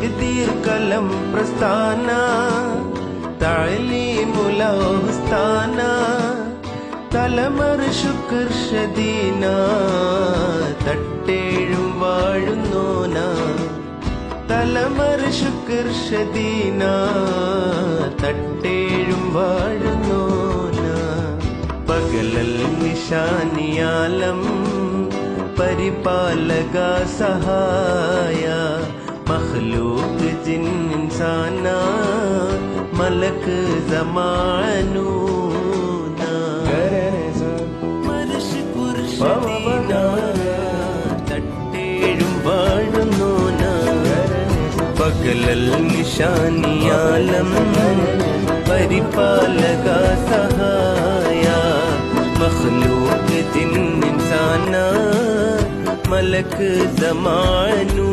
तकदीर कलम प्रस्ताना तालीमुल हुस्ताना തലമർ ശുക്ർ ഷദീന തട്ടേഴും വാഴുന്നോന തലമർ ശുക്ർ ഷദീന തട്ടേഴും വാഴുന്നോന പകലൽ നിശാനിയാലം പരിപാലക സഹായ മഖ്ലൂഖ് ജിൻ ഇൻസാന മലക് സമാനു തട്ടേഴും വാഴുന്നോന പകലൽ നിശാനിയാലം പരിപാലക സഹായ മഖ്ലൂഖ് ജിൻ ഇൻസാന മലക് സമാനു